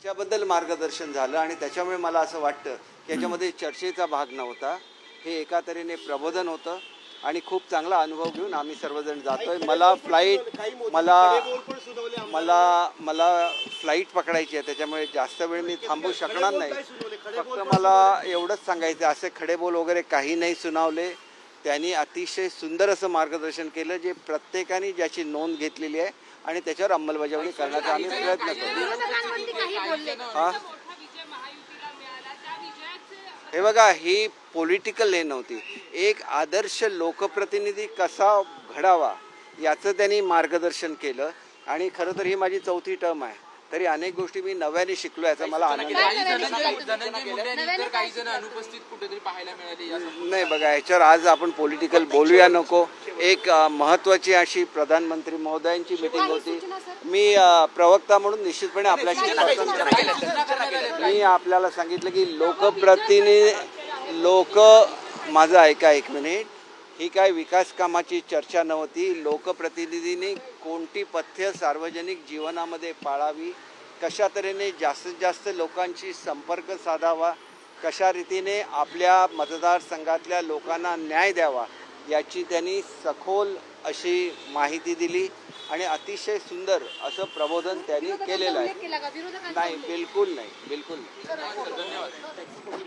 त्याच्याबद्दल मार्गदर्शन झालं आणि त्याच्यामुळे मला असं वाटतं की याच्यामध्ये चर्चेचा भाग नव्हता, हे एका तऱ्हेने प्रबोधन होतं आणि खूप चांगला अनुभव घेऊन आम्ही सर्वजण जातोय. मला मला फ्लाईट पकडायची आहे, त्याच्यामुळे जास्त वेळ मी थांबू शकणार नाही. फक्त मला एवढंच सांगायचं, असे खडेबोल वगैरे काही नाही सुनावले. त्यांनी अतिशय सुंदर असं मार्गदर्शन केलं, जे प्रत्येकाने ज्याची नोंद घेतलेली आहे आणि त्याच्यावर अंमलबजावणी करण्याचा आम्ही प्रयत्न करू. हे बघा, ही पॉलिटिकल लेन नव्हती, एक आदर्श लोकप्रतिनिधी कसा घडावा याचं त्यांनी मार्गदर्शन केलं. आणि खरं तर ही माझी 4थी टर्म आहे, तरी अनेक गोष्टी मी नव्याने शिकलो, याचा मला आनंद आहे. नाही बघा, याच्यावर आज आपण पॉलिटिकल बोलूया नको. एक महत्त्वाची अशी प्रधानमंत्री महोदयांची मीटिंग होती. मी प्रवक्ता म्हणून निश्चितपणे आपल्याशी मी आपल्याला सांगितलं की माझं ऐका एक मिनिट. ही काय विकास कामाची चर्चा नव्हती. लोकप्रतिनिधींनी कोणती पथ्य सार्वजनिक जीवनामध्ये पाळावी, कशा तऱ्हेने जास्तीत जास्त लोकांशी संपर्क साधावा, कशा रीतीने आपल्या मतदारसंघातल्या लोकांना न्याय द्यावा, याची त्यांनी सखोल अशी माहिती दिली आणि अतिशय सुंदर असं प्रबोधन त्यांनी केलेलं आहे. नाही, बिलकुल नाही, बिलकुल नाही.